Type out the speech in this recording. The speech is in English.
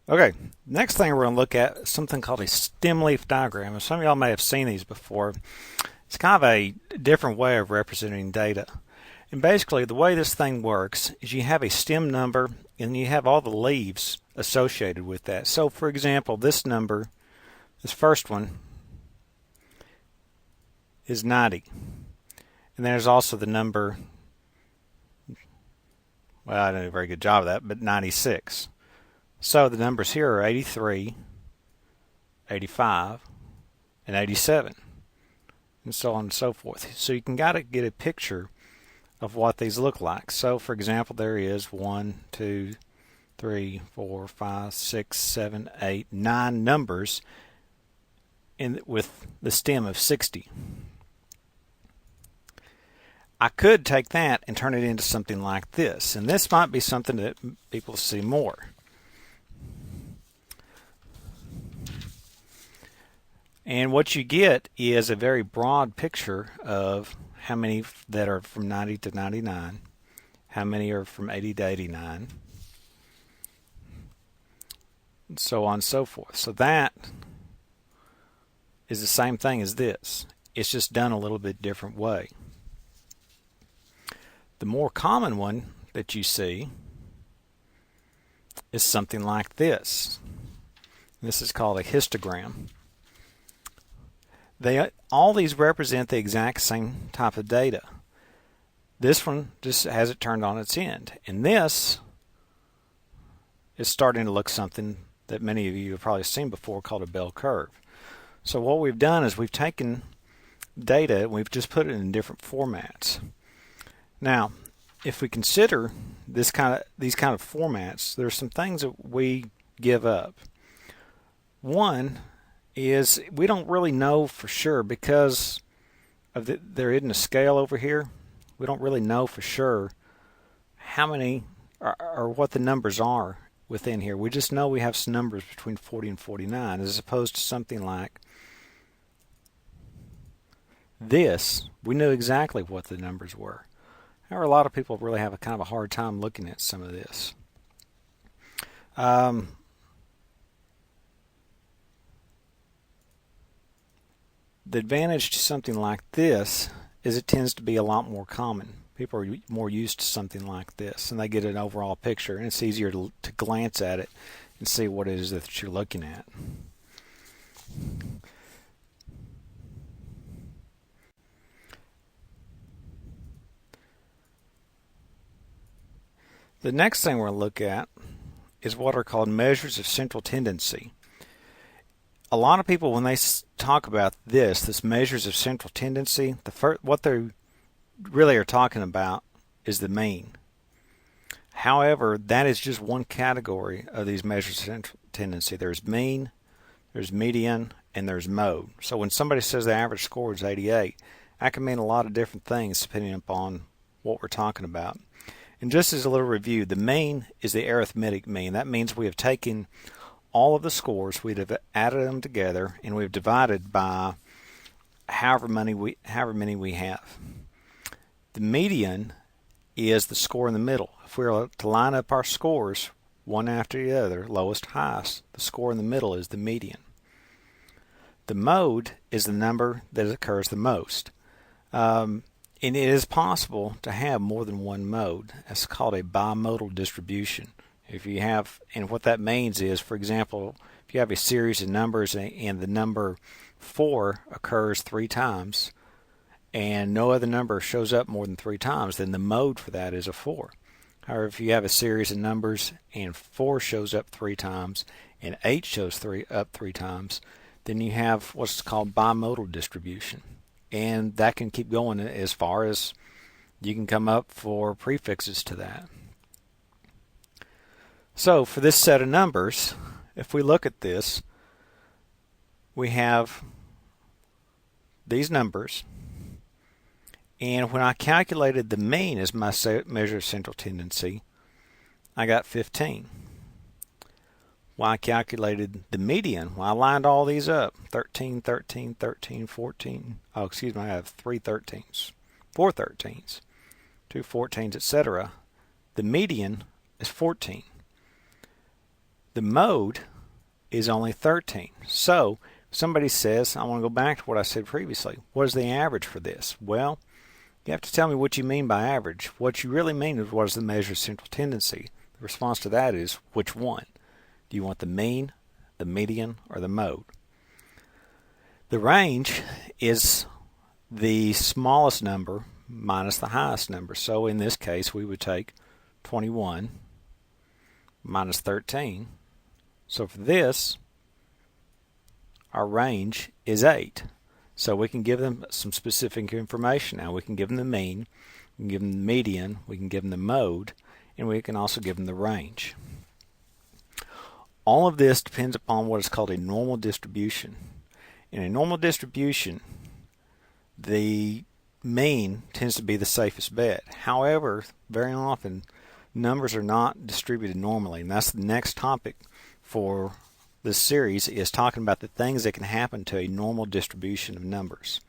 Okay, next thing we're going to look at is something called a stem leaf diagram. And some of y'all may have seen these before. It's kind of a different way of representing data. And basically, the way this thing works is you have a stem number and you have all the leaves associated with that. So, for example, this number, this first one, is 90. And there's also the number, well, I didn't do a very good job of that, but 96. So the numbers here are 83, 85, and 87, and so on and so forth. So you can gotta get a picture of what these look like. So for example, there is 1, 2, 3, 4, 5, 6, 7, 8, 9 numbers with the stem of 60. I could take that and turn it into something like this, and this might be something that people see more. And what you get is a very broad picture of how many that are from 90 to 99, how many are from 80 to 89, and so on and so forth. So that is the same thing as this. It's just done a little bit different way. The more common one that you see is something like this. This is called a histogram. All these represent the exact same type of data. This one just has it turned on its end. And this is starting to look something that many of you have probably seen before called a bell curve. So what we've done is we've taken data and we've just put it in different formats. Now, if we consider these kind of formats, there's some things that we give up. One is we don't really know for sure because of there isn't a scale over here. We don't really know for sure how many or what the numbers are within here. We just know we have some numbers between 40 and 49 as opposed to something like this. We knew exactly what the numbers were. However, a lot of people really have a kind of a hard time looking at some of this. The advantage to something like this is it tends to be a lot more common. People are more used to something like this, and they get an overall picture, and it's easier to glance at it and see what it is that you're looking at. The next thing we're going to look at is what are called measures of central tendency. A lot of people, when they talk about this measures of central tendency, what they really are talking about is the mean. However, that is just one category of these measures of central tendency. There's mean, there's median, and there's mode. So when somebody says the average score is 88, that can mean a lot of different things depending upon what we're talking about. And just as a little review, the mean is the arithmetic mean. That means we have taken all of the scores, we'd have added them together, and we've divided by however many we have. The median is the score in the middle. If we were to line up our scores one after the other, lowest to highest, the score in the middle is the median. The mode is the number that occurs the most. And it is possible to have more than one mode. That's called a bimodal distribution. If you have, and what that means is, for example, if you have a series of numbers and the number 4 occurs 3 times and no other number shows up more than 3 times, then the mode for that is a 4. However, if you have a series of numbers and 4 shows up 3 times and 8 shows up 3 times, then you have what's called bimodal distribution. And that can keep going as far as you can come up for prefixes to that. So for this set of numbers, if we look at this, we have these numbers, and when I calculated the mean as my measure of central tendency, I got 15. When I calculated the median, when I lined all these up, 13, 13, 13, 14, oh excuse me, I have 3 13s, 4 13s, 2 14s, etc. The median is 14. The mode is only 13. So if somebody says, I want to go back to what I said previously, what is the average for this? Well, you have to tell me what you mean by average. What you really mean is what is the measure of central tendency. The response to that is which one? Do you want the mean, the median, or the mode? The range is the smallest number minus the highest number. So in this case, we would take 21 minus 13. So for this, our range is 8. So we can give them some specific information. Now we can give them the mean, we can give them the median, we can give them the mode, and we can also give them the range. All of this depends upon what is called a normal distribution. In a normal distribution, the mean tends to be the safest bet. However, very often numbers are not distributed normally, and that's the next topic for this series, is talking about the things that can happen to a normal distribution of numbers.